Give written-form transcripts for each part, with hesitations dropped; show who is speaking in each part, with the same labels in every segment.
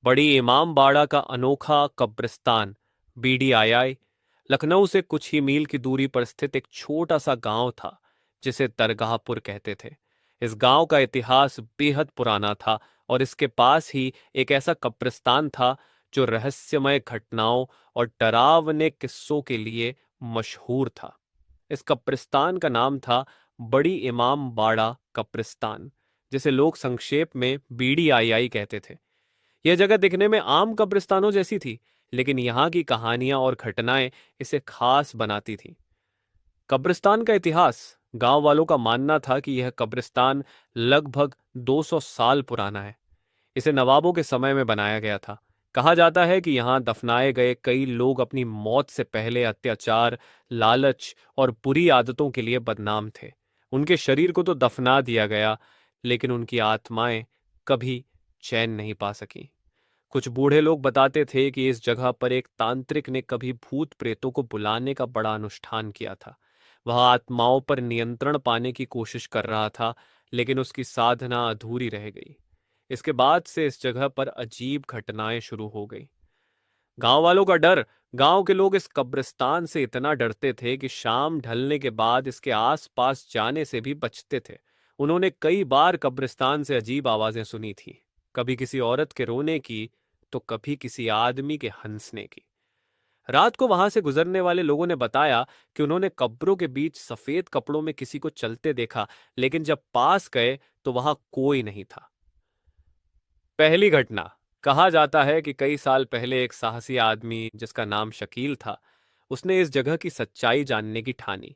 Speaker 1: बड़ी इमाम बाड़ा का अनोखा कब्रिस्तान BDII लखनऊ से कुछ ही मील की दूरी पर स्थित एक छोटा सा गांव था जिसे दरगाहपुर कहते थे। इस गांव का इतिहास बेहद पुराना था और इसके पास ही एक ऐसा कब्रिस्तान था जो रहस्यमय घटनाओं और डरावने किस्सों के लिए मशहूर था। इस कब्रिस्तान का नाम था बड़ी इमाम बाड़ा कब्रिस्तान, जिसे लोग संक्षेप में BDII कहते थे। यह जगह दिखने में आम कब्रिस्तानों जैसी थी, लेकिन यहाँ की कहानियां और घटनाएं इसे खास बनाती थीं। कब्रिस्तान का इतिहास। गांव वालों का मानना था कि यह कब्रिस्तान लगभग 200 साल पुराना है। इसे नवाबों के समय में बनाया गया था। कहा जाता है कि यहाँ दफनाए गए कई लोग अपनी मौत से पहले अत्याचार, लालच और बुरी आदतों के लिए बदनाम थे। उनके शरीर को तो दफना दिया गया, लेकिन उनकी आत्माएं कभी चैन नहीं पा सकी। कुछ बूढ़े लोग बताते थे कि इस जगह पर एक तांत्रिक ने कभी भूत प्रेतों को बुलाने का बड़ा अनुष्ठान किया था। वह आत्माओं पर नियंत्रण पाने की कोशिश कर रहा था, लेकिन उसकी साधना अधूरी रह गई। इसके बाद से इस जगह पर अजीब घटनाएं शुरू हो गई। गांव वालों का डर। गांव के लोग इस कब्रिस्तान से इतना डरते थे कि शाम ढलने के बाद इसके आसपास जाने से भी बचते थे। उन्होंने कई बार कब्रिस्तान से अजीब आवाजें सुनी थी, कभी किसी औरत के रोने की, तो कभी किसी आदमी के हंसने की। रात को वहां से गुजरने वाले लोगों ने बताया कि उन्होंने कब्रों के बीच सफेद कपड़ों में किसी को चलते देखा, लेकिन जब पास गए तो वहां कोई नहीं था। पहली घटना। कहा जाता है कि कई साल पहले एक साहसी आदमी जिसका नाम शकील था, उसने इस जगह की सच्चाई जानने की ठानी।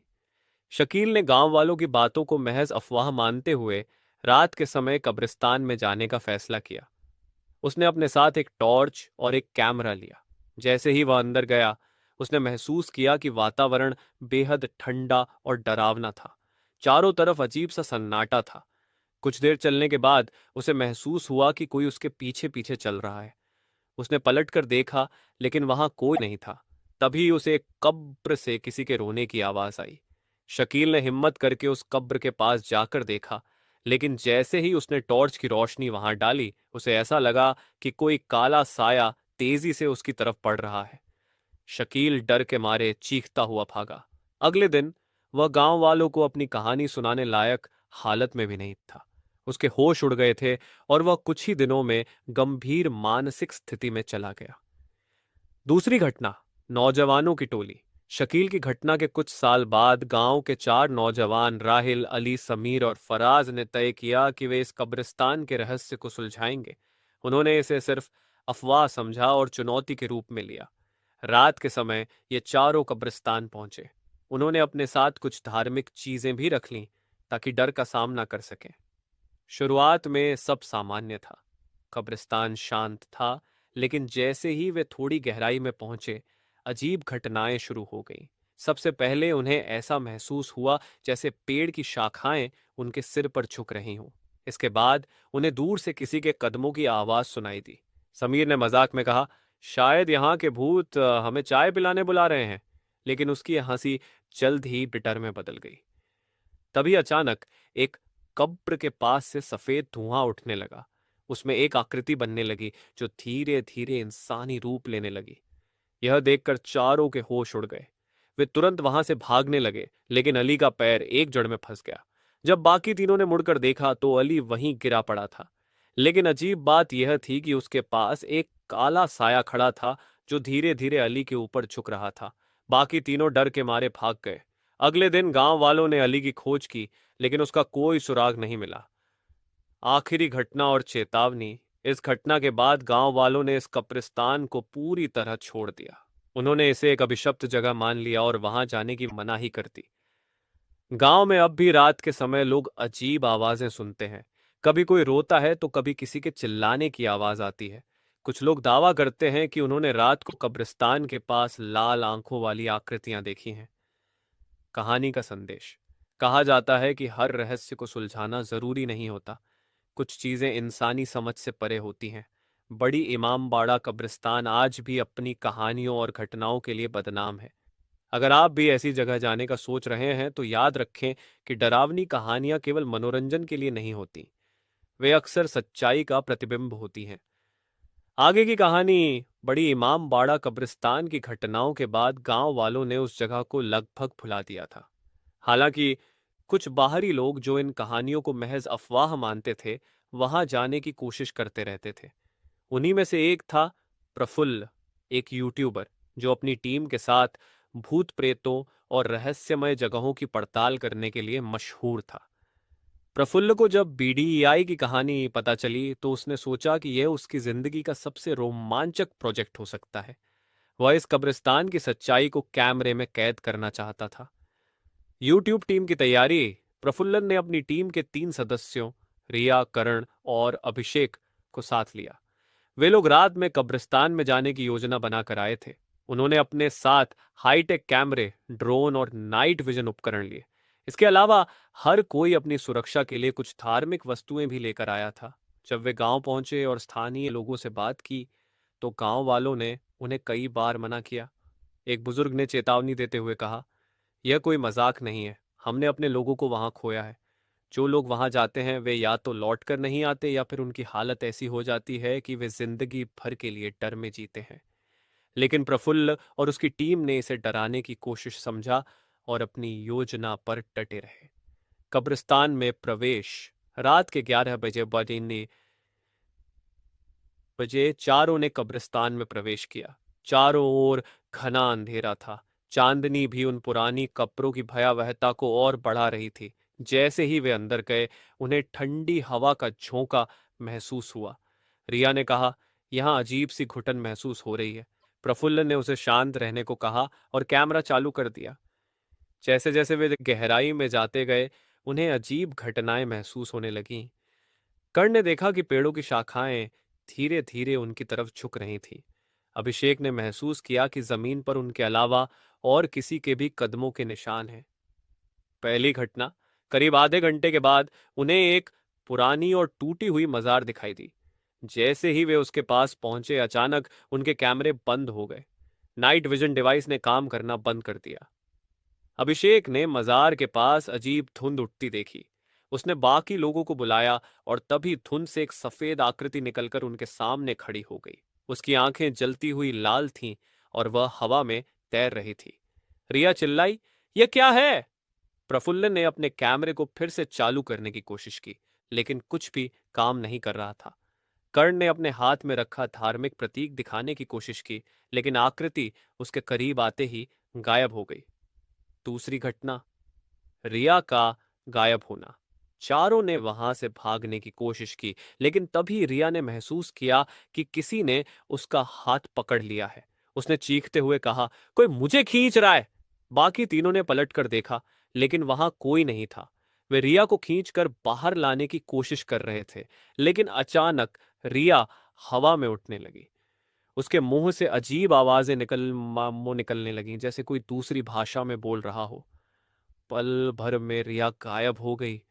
Speaker 1: शकील ने गांव वालों की बातों को महज अफवाह मानते हुए रात के समय कब्रिस्तान में जाने का फैसला किया। उसने अपने साथ एक टॉर्च और एक कैमरा लिया। जैसे ही वह अंदर गया, उसने महसूस किया कि वातावरण बेहद ठंडा और डरावना था। चारों तरफ अजीब सा सन्नाटा था। कुछ देर चलने के बाद उसे महसूस हुआ कि कोई उसके पीछे पीछे चल रहा है। उसने पलट कर देखा, लेकिन वहां कोई नहीं था। तभी उसे एक कब्र से किसी के रोने की आवाज आई। शकील ने हिम्मत करके उस कब्र के पास जाकर देखा, लेकिन जैसे ही उसने टॉर्च की रोशनी वहां डाली, उसे ऐसा लगा कि कोई काला साया तेजी से उसकी तरफ बढ़ रहा है। शकील डर के मारे चीखता हुआ भागा। अगले दिन वह गांव वालों को अपनी कहानी सुनाने लायक हालत में भी नहीं था। उसके होश उड़ गए थे और वह कुछ ही दिनों में गंभीर मानसिक स्थिति में चला गया। दूसरी घटना। नौजवानों की टोली। शकील की घटना के कुछ साल बाद गांव के चार नौजवान राहिल, अली, समीर और फराज ने तय किया कि वे इस कब्रिस्तान के रहस्य को सुलझाएंगे। उन्होंने इसे सिर्फ अफवाह समझा और चुनौती के रूप में लिया। रात के समय ये चारों कब्रिस्तान पहुंचे। उन्होंने अपने साथ कुछ धार्मिक चीजें भी रख लीं ताकि डर का सामना कर सकें। शुरुआत में सब सामान्य था। कब्रिस्तान शांत था, लेकिन जैसे ही वे थोड़ी गहराई में पहुंचे, अजीब घटनाएं शुरू हो गईं। सबसे पहले उन्हें ऐसा महसूस हुआ जैसे पेड़ की शाखाएं उनके सिर पर झुक रही हों। इसके बाद उन्हें दूर से किसी के कदमों की आवाज सुनाई दी। समीर ने मजाक में कहा, शायद यहाँ के भूत हमें चाय पिलाने बुला रहे हैं। लेकिन उसकी हंसी जल्द ही बिटर में बदल गई। तभी अचानक एक कब्र के पास से सफेद धुआं उठने लगा। उसमें एक आकृति बनने लगी जो धीरे धीरे इंसानी रूप लेने लगी। यह देखकर चारों के होश उड़ गए। वे तुरंत वहां से भागने लगे, लेकिन अली का पैर एक जड़ में फंस गया। जब बाकी तीनों ने मुड़कर देखा तो अली वहीं गिरा पड़ा था। लेकिन अजीब बात यह थी कि उसके पास एक काला साया खड़ा था जो धीरे धीरे अली के ऊपर झुक रहा था। बाकी तीनों डर के मारे भाग गए। अगले दिन गांव वालों ने अली की खोज की, लेकिन उसका कोई सुराग नहीं मिला। आखिरी घटना और चेतावनी। इस घटना के बाद गांव वालों ने इस कब्रिस्तान को पूरी तरह छोड़ दिया। उन्होंने इसे एक अभिशप्त जगह मान लिया और वहां जाने की मनाही कर दी। गांव में अब भी रात के समय लोग अजीब आवाजें सुनते हैं। कभी कोई रोता है तो कभी किसी के चिल्लाने की आवाज आती है। कुछ लोग दावा करते हैं कि उन्होंने रात को कब्रिस्तान के पास लाल आंखों वाली आकृतियां देखी हैं। कहानी का संदेश। कहा जाता है कि हर रहस्य को सुलझाना जरूरी नहीं होता। कुछ चीजें इंसानी समझ से परे होती हैं। बड़ी इमामबाड़ा कब्रिस्तान आज भी अपनी कहानियों और घटनाओं के लिए बदनाम है। अगर आप भी ऐसी जगह जाने का सोच रहे हैं तो याद रखें कि डरावनी कहानियां केवल मनोरंजन के लिए नहीं होती। वे अक्सर सच्चाई का प्रतिबिंब होती हैं। आगे की कहानी बड़ी इमाम बाड़ा कब्रिस्तान की घटनाओं के बाद गांव वालों ने उस जगह को लगभग भुला दिया था। हालांकि कुछ बाहरी लोग जो इन कहानियों को महज अफवाह मानते थे, वहां जाने की कोशिश करते रहते थे। उन्हीं में से एक था प्रफुल्ल, एक यूट्यूबर जो अपनी टीम के साथ भूत प्रेतों और रहस्यमय जगहों की पड़ताल करने के लिए मशहूर था। प्रफुल्ल को जब बीडीआई की कहानी पता चली तो उसने सोचा कि यह उसकी जिंदगी का सबसे रोमांचक प्रोजेक्ट हो सकता है। वह इस कब्रिस्तान की सच्चाई को कैमरे में कैद करना चाहता था। यूट्यूब टीम की तैयारी। प्रफुल्लन ने अपनी टीम के 3 सदस्यों रिया, करण और अभिषेक को साथ लिया। वे लोग रात में कब्रिस्तान में जाने की योजना बनाकर आए थे। उन्होंने अपने साथ हाईटेक कैमरे, ड्रोन और नाइट विजन उपकरण लिए। इसके अलावा हर कोई अपनी सुरक्षा के लिए कुछ धार्मिक वस्तुएं भी लेकर आया था। जब वे गांव पहुंचे और स्थानीय लोगों से बात की तो गांव वालों ने उन्हें कई बार मना किया। एक बुजुर्ग ने चेतावनी देते हुए कहा, यह कोई मजाक नहीं है। हमने अपने लोगों को वहां खोया है। जो लोग वहां जाते हैं वे या तो लौट कर नहीं आते या फिर उनकी हालत ऐसी हो जाती है कि वे जिंदगी भर के लिए डर में जीते हैं। लेकिन प्रफुल्ल और उसकी टीम ने इसे डराने की कोशिश समझा और अपनी योजना पर डटे रहे। कब्रिस्तान में प्रवेश। रात के 11 बजे चारों ने कब्रिस्तान में प्रवेश किया। चारों ओर घना अंधेरा था। चांदनी भी उन पुरानी कब्रों की भयावहता को और बढ़ा रही थी। जैसे ही वे अंदर गए, उन्हें ठंडी हवा का झोंका महसूस हुआ। रिया ने कहा, यहां अजीब सी घुटन महसूस हो रही है। प्रफुल्ल ने उसे शांत रहने को कहा और कैमरा चालू कर दिया। जैसे जैसे वे गहराई में जाते गए, उन्हें अजीब घटनाएं महसूस होने लगीं। कर्ण ने देखा कि पेड़ों की शाखाएं धीरे धीरे उनकी तरफ झुक रही थीं। अभिषेक ने महसूस किया कि जमीन पर उनके अलावा और किसी के भी कदमों के निशान हैं। पहली घटना। करीब आधे घंटे के बाद उन्हें एक पुरानी और टूटी हुई मजार दिखाई दी। जैसे ही वे उसके पास पहुंचे, अचानक उनके कैमरे बंद हो गए। नाइट विजन डिवाइस ने काम करना बंद कर दिया। अभिषेक ने मजार के पास अजीब धुंध उठती देखी। उसने बाकी लोगों को बुलाया और तभी धुंध से एक सफेद आकृति निकलकर उनके सामने खड़ी हो गई। उसकी आंखें जलती हुई लाल थीं और वह हवा में तैर रही थी। रिया चिल्लाई, यह क्या है? प्रफुल्ल ने अपने कैमरे को फिर से चालू करने की कोशिश की, लेकिन कुछ भी काम नहीं कर रहा था। कर्ण ने अपने हाथ में रखा धार्मिक प्रतीक दिखाने की कोशिश की, लेकिन आकृति उसके करीब आते ही गायब हो गई। दूसरी घटना। रिया का गायब होना। चारों ने वहां से भागने की कोशिश की, लेकिन तभी रिया ने महसूस किया कि किसी ने उसका हाथ पकड़ लिया है। उसने चीखते हुए कहा, कोई मुझे खींच रहा है। बाकी तीनों ने पलटकर देखा, लेकिन वहां कोई नहीं था। वे रिया को खींचकर बाहर लाने की कोशिश कर रहे थे, लेकिन अचानक रिया हवा में उठने लगी। उसके मुंह से अजीब आवाजें निकलने लगीं, जैसे कोई दूसरी भाषा में बोल रहा हो। पल भर में रिया गायब हो गई।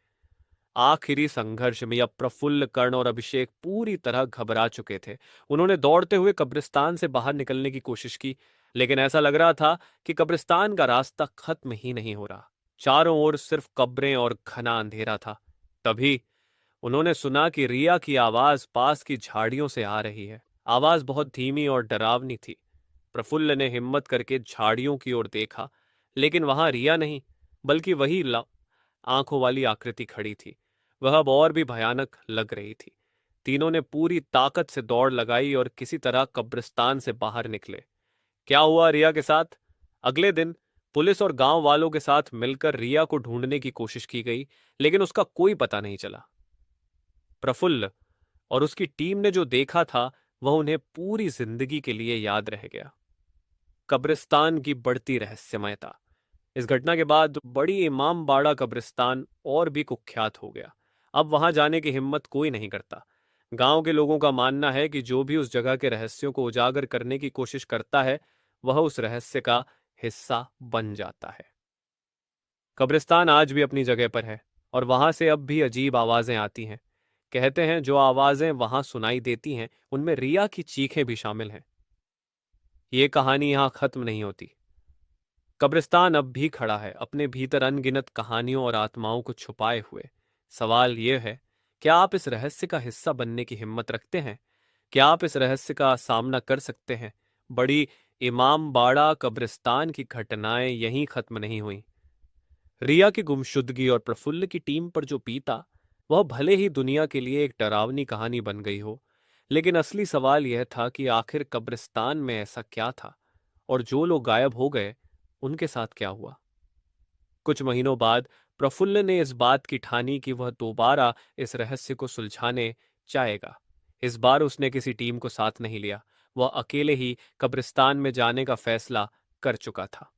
Speaker 1: आखिरी संघर्ष में अब प्रफुल्ल, कर्ण और अभिषेक पूरी तरह घबरा चुके थे। उन्होंने दौड़ते हुए कब्रिस्तान से बाहर निकलने की कोशिश की, लेकिन ऐसा लग रहा था कि कब्रिस्तान का रास्ता खत्म ही नहीं हो रहा। चारों ओर सिर्फ कब्रें और घना अंधेरा था। तभी उन्होंने सुना कि रिया की आवाज पास की झाड़ियों से आ रही है। आवाज बहुत धीमी और डरावनी थी। प्रफुल्ल ने हिम्मत करके झाड़ियों की ओर देखा, लेकिन वहां रिया नहीं, बल्कि वही आंखों वाली आकृति खड़ी थी। वह अब और भी भयानक लग रही थी। तीनों ने पूरी ताकत से दौड़ लगाई और किसी तरह कब्रिस्तान से बाहर निकले। क्या हुआ रिया के साथ? अगले दिन पुलिस और गांव वालों के साथ मिलकर रिया को ढूंढने की कोशिश की गई, लेकिन उसका कोई पता नहीं चला। प्रफुल्ल और उसकी टीम ने जो देखा था वह उन्हें पूरी जिंदगी के लिए याद रह गया। कब्रिस्तान की बढ़ती रहस्यमयता। इस घटना के बाद बड़ी इमामबाड़ा कब्रिस्तान और भी कुख्यात हो गया। अब वहां जाने की हिम्मत कोई नहीं करता। गांव के लोगों का मानना है कि जो भी उस जगह के रहस्यों को उजागर करने की कोशिश करता है, वह उस रहस्य का हिस्सा बन जाता है। कब्रिस्तान आज भी अपनी जगह पर है और वहां से अब भी अजीब आवाजें आती हैं। कहते हैं जो आवाजें वहां सुनाई देती हैं उनमें रिया की चीखें भी शामिल हैं। ये कहानी यहां खत्म नहीं होती। कब्रिस्तान अब भी खड़ा है, अपने भीतर अनगिनत कहानियों और आत्माओं को छुपाए हुए। सवाल यह है, क्या आप इस रहस्य का हिस्सा बनने की हिम्मत रखते हैं? क्या आप इस रहस्य का सामना कर सकते हैं? बड़ी इमामबाड़ा कब्रिस्तान की घटनाएं यहीं खत्म नहीं हुई। रिया की गुमशुदगी और प्रफुल्ल की टीम पर जो बीता, वह भले ही दुनिया के लिए एक डरावनी कहानी बन गई हो, लेकिन असली सवाल यह था कि आखिर कब्रिस्तान में ऐसा क्या था, और जो लोग गायब हो गए, उनके साथ क्या हुआ? कुछ महीनों बाद प्रफुल्ल ने इस बात की ठानी कि वह दोबारा इस रहस्य को सुलझाने चाहेगा। इस बार उसने किसी टीम को साथ नहीं लिया। वह अकेले ही कब्रिस्तान में जाने का फैसला कर चुका था।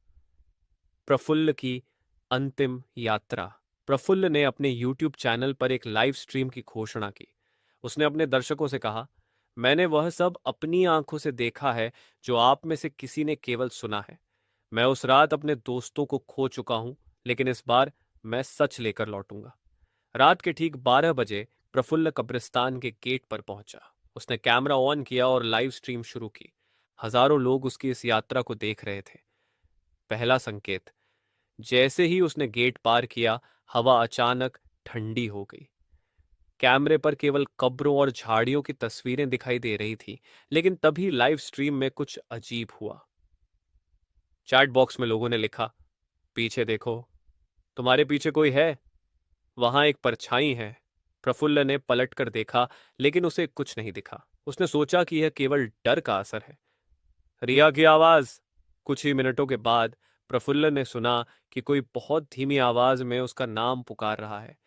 Speaker 1: प्रफुल्ल की अंतिम यात्रा। प्रफुल्ल ने अपने यूट्यूब चैनल पर एक लाइव स्ट्रीम की घोषणा की। उसने अपने दर्शकों से कहा, मैंने वह सब अपनी आंखों से देखा है जो आप में से किसी ने केवल सुना है। मैं उस रात अपने दोस्तों को खो चुका हूं, लेकिन इस बार मैं सच लेकर लौटूंगा। रात के ठीक 12 बजे प्रफुल्ल कब्रिस्तान के गेट पर पहुंचा। उसने कैमरा ऑन किया और लाइव स्ट्रीम शुरू की। हजारों लोग उसकी इस यात्रा को देख रहे थे। पहला संकेत। जैसे ही उसने गेट पार किया, हवा अचानक ठंडी हो गई। कैमरे पर केवल कब्रों और झाड़ियों की तस्वीरें दिखाई दे रही थी, लेकिन तभी लाइव स्ट्रीम में कुछ अजीब हुआ। चैट बॉक्स में लोगों ने लिखा, पीछे देखो, तुम्हारे पीछे कोई है। वहां एक परछाई है। प्रफुल्ल ने पलट कर देखा, लेकिन उसे कुछ नहीं दिखा। उसने सोचा कि यह केवल डर का असर है। रिया की आवाज। कुछ ही मिनटों के बाद प्रफुल्ल ने सुना कि कोई बहुत धीमी आवाज में उसका नाम पुकार रहा है।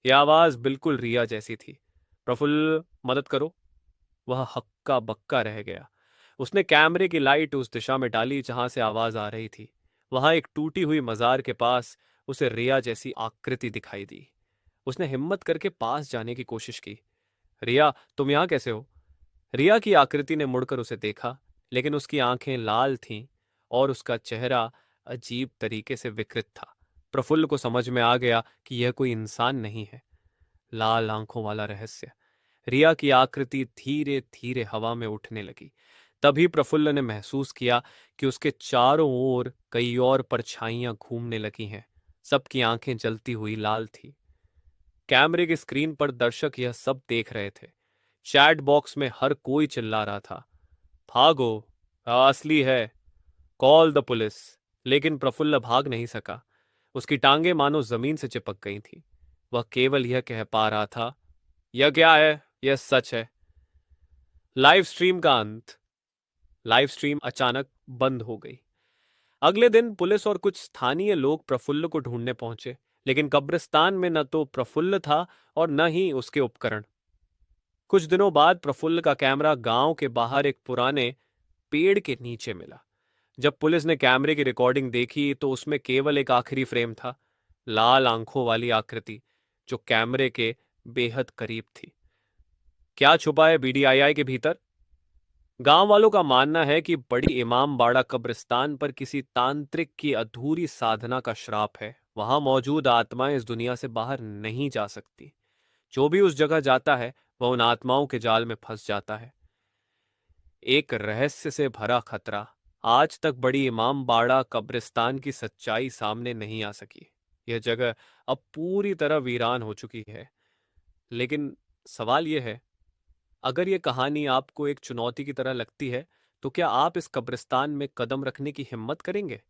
Speaker 1: यह आवाज बिल्कुल रिया जैसी थी। प्रफुल्ल, मदद करो। वह हक्का बक्का रह गया। उसने कैमरे की लाइट उस दिशा में डाली जहां से आवाज आ रही थी। वहां एक टूटी हुई मजार के पास उसे रिया जैसी आकृति दिखाई दी। उसने हिम्मत करके पास जाने की कोशिश की। रिया, तुम यहां कैसे हो? रिया की आकृति ने मुड़कर उसे देखा, लेकिन उसकी आंखें लाल थीं और उसका चेहरा अजीब तरीके से विकृत था। प्रफुल्ल को समझ में आ गया कि यह कोई इंसान नहीं है। लाल आंखों वाला रहस्य। रिया की आकृति धीरे धीरे हवा में उठने लगी। तभी प्रफुल्ल ने महसूस किया कि उसके चारों ओर कई और परछाइयां घूमने लगी हैं। सबकी आंखें जलती हुई लाल थी। कैमरे की स्क्रीन पर दर्शक यह सब देख रहे थे। चैट बॉक्स में हर कोई चिल्ला रहा था, भागो, असली है, कॉल द पुलिस। लेकिन प्रफुल्ल भाग नहीं सका। उसकी टांगें मानो जमीन से चिपक गई थी। वह केवल यह कह पा रहा था, यह क्या है, यह सच है। लाइव स्ट्रीम का अंत। लाइव स्ट्रीम अचानक बंद हो गई। अगले दिन पुलिस और कुछ स्थानीय लोग प्रफुल्ल को ढूंढने पहुंचे, लेकिन कब्रिस्तान में न तो प्रफुल्ल था और न ही उसके उपकरण। कुछ दिनों बाद प्रफुल्ल का कैमरा गांव के बाहर एक पुराने पेड़ के नीचे मिला। जब पुलिस ने कैमरे की रिकॉर्डिंग देखी तो उसमें केवल एक आखिरी फ्रेम था, लाल आंखों वाली आकृति जो कैमरे के बेहद करीब थी। क्या छुपा है बीडीआईआई के भीतर? गांव वालों का मानना है कि बड़ी इमामबाड़ा कब्रिस्तान पर किसी तांत्रिक की अधूरी साधना का श्राप है। वहां मौजूद आत्माएं इस दुनिया से बाहर नहीं जा सकती। जो भी उस जगह जाता है वह उन आत्माओं के जाल में फंस जाता है। एक रहस्य से भरा खतरा। आज तक बड़ी इमामबाड़ा कब्रिस्तान की सच्चाई सामने नहीं आ सकी। यह जगह अब पूरी तरह वीरान हो चुकी है। लेकिन सवाल यह है, अगर यह कहानी आपको एक चुनौती की तरह लगती है, तो क्या आप इस कब्रिस्तान में कदम रखने की हिम्मत करेंगे?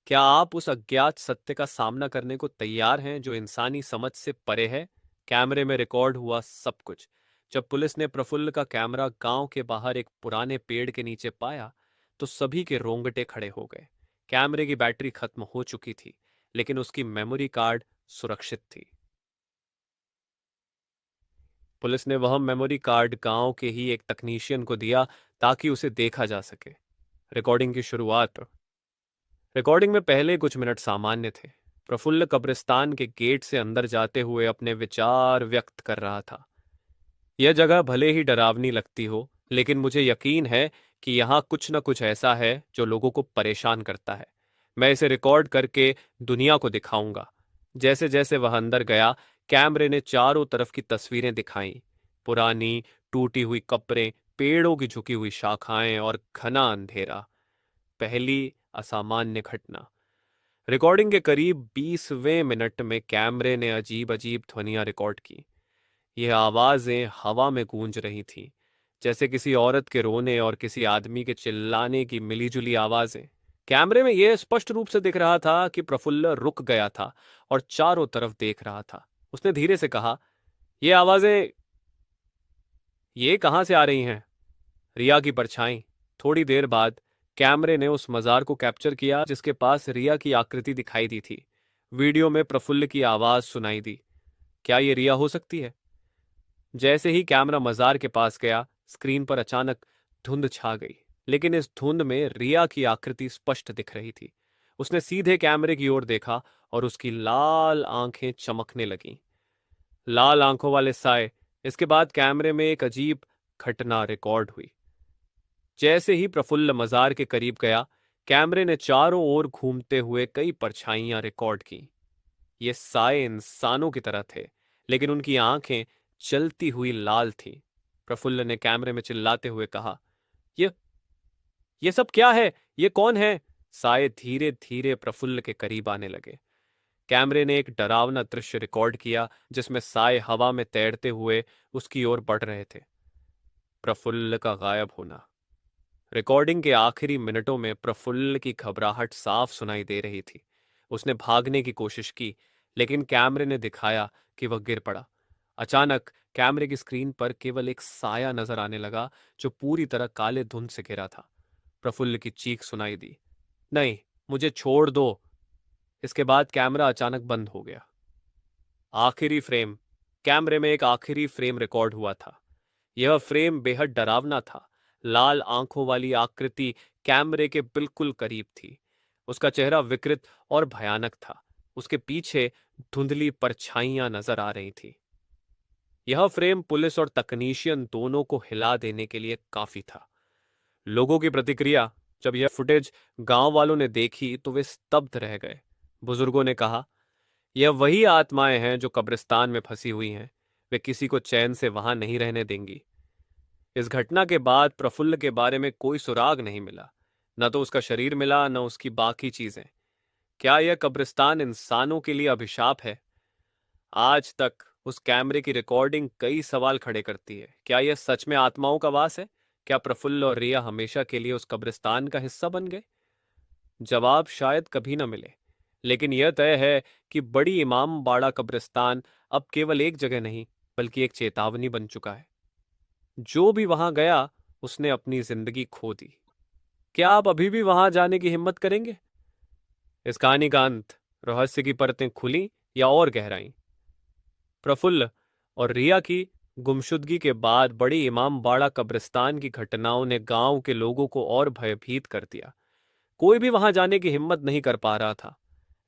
Speaker 1: क्या आप उस अज्ञात सत्य का सामना करने को तैयार हैं जो इंसानी समझ से परे है? कैमरे में रिकॉर्ड हुआ सब कुछ। जब पुलिस ने प्रफुल्ल का कैमरा गांव के बाहर एक पुराने पेड़ के नीचे पाया, तो सभी के रोंगटे खड़े हो गए। कैमरे की बैटरी खत्म हो चुकी थी, लेकिन उसकी मेमोरी कार्ड सुरक्षित थी। पुलिस ने वह मेमोरी कार्ड गांव के ही एक तकनीशियन को दिया ताकि उसे देखा जा सके। रिकॉर्डिंग की शुरुआत। रिकॉर्डिंग में पहले कुछ मिनट सामान्य थे। प्रफुल्ल कब्रिस्तान के गेट से अंदर जाते हुए अपने विचार व्यक्त कर रहा था। यह जगह भले ही डरावनी लगती हो, लेकिन मुझे यकीन है कि यहाँ कुछ न कुछ ऐसा है जो लोगों को परेशान करता है। मैं इसे रिकॉर्ड करके दुनिया को दिखाऊंगा। जैसे जैसे वह अंदर गया, कैमरे ने चारों तरफ की तस्वीरें दिखाईं। पुरानी, टूटी हुई कब्रें, पेड़ों की झुकी हुई शाखाएं और घना अंधेरा। पहली असामान्य घटना। रिकॉर्डिंग के करीब 20वें मिनट में कैमरे ने अजीब अजीब ध्वनियां रिकॉर्ड की। यह आवाजें हवा में गूंज रही थीं, जैसे किसी औरत के रोने और किसी आदमी के चिल्लाने की मिलीजुली आवाजें। कैमरे में यह स्पष्ट रूप से दिख रहा था कि प्रफुल्ल रुक गया था और चारों तरफ देख रहा था। उसने धीरे से कहा, ये आवाजें ये कहां से आ रही हैं? रिया की परछाई। थोड़ी देर बाद कैमरे ने उस मजार को कैप्चर किया जिसके पास रिया की आकृति दिखाई दी थी। वीडियो में प्रफुल्ल की आवाज सुनाई दी, क्या ये रिया हो सकती है? जैसे ही कैमरा मजार के पास गया, स्क्रीन पर अचानक धुंध छा गई, लेकिन इस धुंध में रिया की आकृति स्पष्ट दिख रही थी। उसने सीधे कैमरे की ओर देखा और उसकी लाल आंखें चमकने लगीं। लाल आंखों वाले साए। इसके बाद कैमरे में एक अजीब घटना रिकॉर्ड हुई। जैसे ही प्रफुल्ल मजार के करीब गया, कैमरे ने चारों ओर घूमते हुए कई परछाइयां रिकॉर्ड की। ये साए इंसानों की तरह थे, लेकिन उनकी आंखें जलती हुई लाल थीं। प्रफुल्ल ने कैमरे में चिल्लाते हुए कहा, ये ये सब क्या है? ये कौन है? साए धीरे धीरे प्रफुल्ल के करीब आने लगे। कैमरे ने एक डरावना दृश्य रिकॉर्ड किया जिसमें साए हवा में तैरते हुए उसकी ओर बढ़ रहे थे। प्रफुल्ल का गायब होना। रिकॉर्डिंग के आखिरी मिनटों में प्रफुल्ल की घबराहट साफ सुनाई दे रही थी। उसने भागने की कोशिश की, लेकिन कैमरे ने दिखाया कि वह गिर पड़ा। अचानक कैमरे की स्क्रीन पर केवल एक साया नजर आने लगा जो पूरी तरह काले धुंध से घिरा था। प्रफुल्ल की चीख सुनाई दी, नहीं, मुझे छोड़ दो। इसके बाद कैमरा अचानक बंद हो गया। आखिरी फ्रेम। कैमरे में एक आखिरी फ्रेम रिकॉर्ड हुआ था। यह फ्रेम बेहद डरावना था। लाल आंखों वाली आकृति कैमरे के बिल्कुल करीब थी। उसका चेहरा विकृत और भयानक था। उसके पीछे धुंधली परछाइयां नजर आ रही थी। यह फ्रेम पुलिस और तकनीशियन दोनों को हिला देने के लिए काफी था। लोगों की प्रतिक्रिया। जब यह फुटेज गांव वालों ने देखी तो वे स्तब्ध रह गए। बुजुर्गों ने कहा, यह वही आत्माएं हैं जो कब्रिस्तान में फंसी हुई हैं। वे किसी को चैन से वहां नहीं रहने देंगी। इस घटना के बाद प्रफुल्ल के बारे में कोई सुराग नहीं मिला। न तो उसका शरीर मिला, न उसकी बाकी चीजें। क्या यह कब्रिस्तान इंसानों के लिए अभिशाप है? आज तक उस कैमरे की रिकॉर्डिंग कई सवाल खड़े करती है। क्या यह सच में आत्माओं का वास है? क्या प्रफुल्ल और रिया हमेशा के लिए उस कब्रिस्तान का हिस्सा बन गए? जवाब शायद कभी न मिले, लेकिन यह तय है कि बड़ी इमाम बाड़ा कब्रिस्तान अब केवल एक जगह नहीं, बल्कि एक चेतावनी बन चुका है। जो भी वहां गया, उसने अपनी जिंदगी खो दी। क्या आप अभी भी वहां जाने की हिम्मत करेंगे? इस कहानी का अंत, रहस्य की परतें खुली या और गहराई। प्रफुल्ल और रिया की गुमशुदगी के बाद बड़ी इमाम बाड़ा कब्रिस्तान की घटनाओं ने गांव के लोगों को और भयभीत कर दिया। कोई भी वहां जाने की हिम्मत नहीं कर पा रहा था।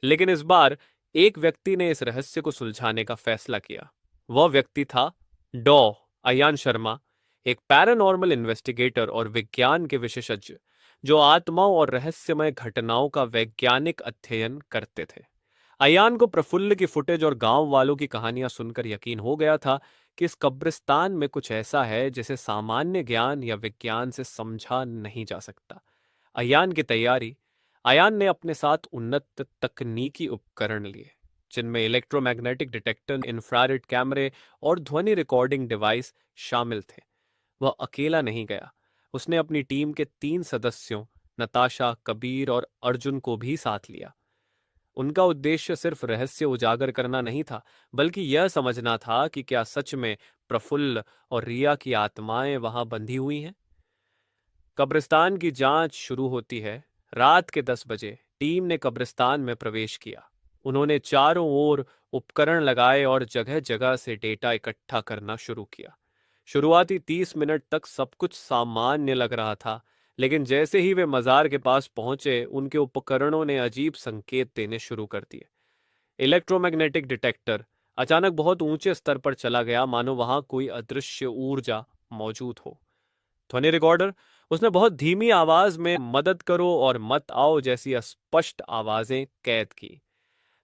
Speaker 1: लेकिन इस बार एक व्यक्ति ने इस रहस्य को सुलझाने का फैसला किया। वह व्यक्ति था डॉ अयान शर्मा, एक पैरानॉर्मल इन्वेस्टिगेटर और विज्ञान के विशेषज्ञ जो आत्माओं और रहस्यमय घटनाओं का वैज्ञानिक अध्ययन करते थे। अयान को प्रफुल्ल की फुटेज और गांव वालों की कहानियां सुनकर यकीन हो गया था कि इस कब्रिस्तान में कुछ ऐसा है जिसे सामान्य ज्ञान या विज्ञान से समझा नहीं जा सकता। अयान की तैयारी। अयान ने अपने साथ उन्नत तकनीकी उपकरण लिए, जिनमें इलेक्ट्रोमैग्नेटिक डिटेक्टर, इंफ्रारेड कैमरे और ध्वनि रिकॉर्डिंग डिवाइस शामिल थे। वह अकेला नहीं गया। उसने अपनी टीम के 3 सदस्यों, नताशा, कबीर और अर्जुन को भी साथ लिया। उनका उद्देश्य सिर्फ रहस्य उजागर करना नहीं था, बल्कि यह समझना था कि क्या सच में प्रफुल्ल और रिया की आत्माएं वहां बंधी हुई हैं। कब्रिस्तान की जांच शुरू होती है। रात के 10 बजे टीम ने कब्रिस्तान में प्रवेश किया। उन्होंने चारों ओर उपकरण लगाए और जगह जगह से डेटा इकट्ठा करना शुरू किया। शुरुआती 30 मिनट तक सब कुछ सामान्य लग रहा था, लेकिन जैसे ही वे मजार के पास पहुंचे, उनके उपकरणों ने अजीब संकेत देने शुरू कर दिए। इलेक्ट्रोमैग्नेटिक डिटेक्टर अचानक बहुत ऊंचे स्तर पर चला गया, मानो वहां कोई अदृश्य ऊर्जा मौजूद हो। ध्वनि रिकॉर्डर, उसने बहुत धीमी आवाज में मदद करो और मत आओ जैसी अस्पष्ट आवाजें कैद की।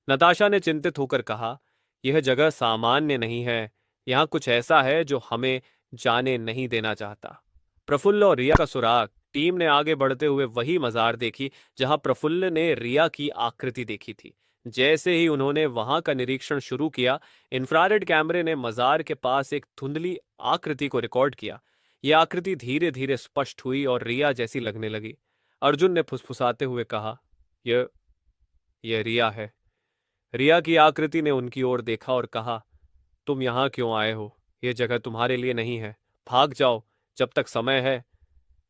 Speaker 1: नताशा ने चिंतित होकर कहा, यह जगह सामान्य नहीं है। यहां कुछ ऐसा है जो हमें जाने नहीं देना चाहता। प्रफुल्ल और रिया का सुराग। टीम ने आगे बढ़ते हुए वही मजार देखी जहां प्रफुल्ल ने रिया की आकृति देखी थी। जैसे ही उन्होंने वहां का निरीक्षण शुरू किया, इंफ्रारेड कैमरे ने मजार के पास एक धुंधली आकृति को रिकॉर्ड किया। यह आकृति धीरे धीरे स्पष्ट हुई और रिया जैसी लगने लगी। अर्जुन ने फुसफुसाते हुए कहा, यह यह रिया है। रिया की आकृति ने उनकी ओर देखा और कहा, तुम यहां क्यों आए हो? यह जगह तुम्हारे लिए नहीं है। भाग जाओ जब तक समय है।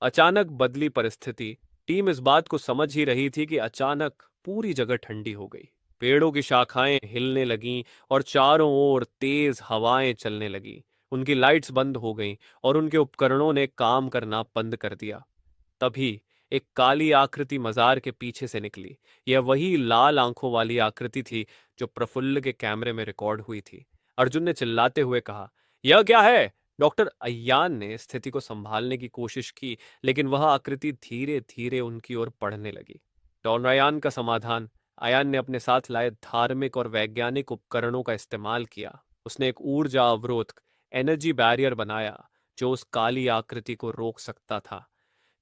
Speaker 1: अचानक बदली परिस्थिति। टीम इस बात को समझ ही रही थी कि अचानक पूरी जगह ठंडी हो गई। पेड़ों की शाखाएं हिलने लगीं और चारों ओर तेज हवाएं चलने लगीं। उनकी लाइट्स बंद हो गईं और उनके उपकरणों ने काम करना बंद कर दिया। तभी एक काली आकृति मजार के पीछे से निकली। यह वही लाल आंखों वाली आकृति थी जो प्रफुल्ल के कैमरे में रिकॉर्ड हुई थी। अर्जुन ने चिल्लाते हुए कहा, यह क्या है? डॉक्टर अय्यान ने स्थिति को संभालने की कोशिश की, लेकिन वह आकृति धीरे धीरे उनकी ओर बढ़ने लगी। डॉन अयान का समाधान। अयान ने अपने साथ लाए धार्मिक और वैज्ञानिक उपकरणों का इस्तेमाल किया। उसने एक ऊर्जा अवरोध, एनर्जी बैरियर बनाया जो उस काली आकृति को रोक सकता था।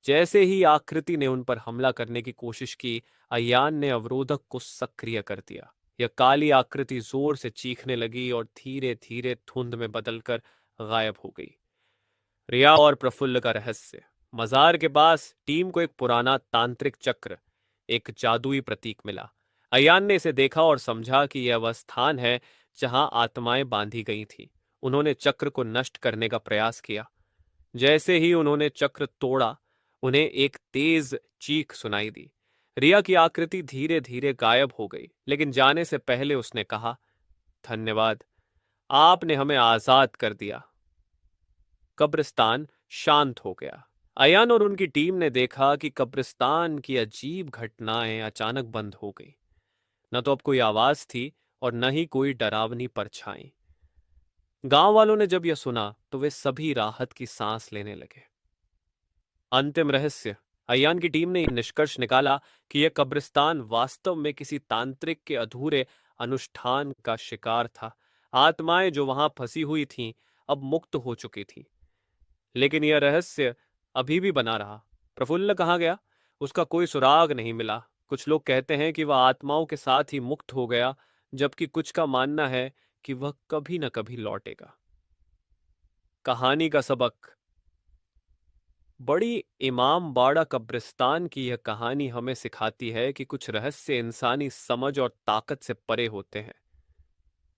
Speaker 1: जैसे ही आकृति ने उन पर हमला करने की कोशिश की, अयान ने अवरोधक को सक्रिय कर दिया। यह काली आकृति जोर से चीखने लगी और धीरे धीरे धुंध में बदलकर गायब हो गई। रिया और प्रफुल्ल का रहस्य। मजार के पास टीम को एक पुराना तांत्रिक चक्र, एक जादुई प्रतीक मिला। अयान ने इसे देखा और समझा कि यह वह स्थान है जहां आत्माएं बांधी गई थीं। उन्होंने चक्र को नष्ट करने का प्रयास किया। जैसे ही उन्होंने चक्र तोड़ा, उन्हें एक तेज चीख सुनाई दी। रिया की आकृति धीरे धीरे गायब हो गई, लेकिन जाने से पहले उसने कहा, धन्यवाद, आपने हमें आजाद कर दिया। कब्रिस्तान शांत हो गया। अयान और उनकी टीम ने देखा कि कब्रिस्तान की अजीब घटनाएं अचानक बंद हो गई। न तो अब कोई आवाज थी और न ही कोई डरावनी परछाई। गांव वालों ने जब यह सुना तो वे सभी राहत की सांस लेने लगे। अंतिम रहस्य। अयान की टीम ने यह निष्कर्ष निकाला कि यह कब्रिस्तान वास्तव में किसी तांत्रिक के अधूरे अनुष्ठान का शिकार था। आत्माएं जो वहां फंसी हुई थीं, अब मुक्त हो चुकी थीं। लेकिन यह रहस्य अभी भी बना रहा। प्रफुल्ल कहाँ गया? उसका कोई सुराग नहीं मिला। कुछ लोग कहते हैं कि वह आत्माओं के साथ ही मुक्त हो गया, जबकि कुछ का मानना है कि वह कभी न कभी लौटेगा। कहानी का सबक। बड़ी इमाम बाड़ा कब्रिस्तान की यह कहानी हमें सिखाती है कि कुछ रहस्य इंसानी समझ और ताकत से परे होते हैं।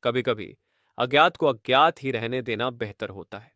Speaker 1: कभी कभी अज्ञात को अज्ञात ही रहने देना बेहतर होता है।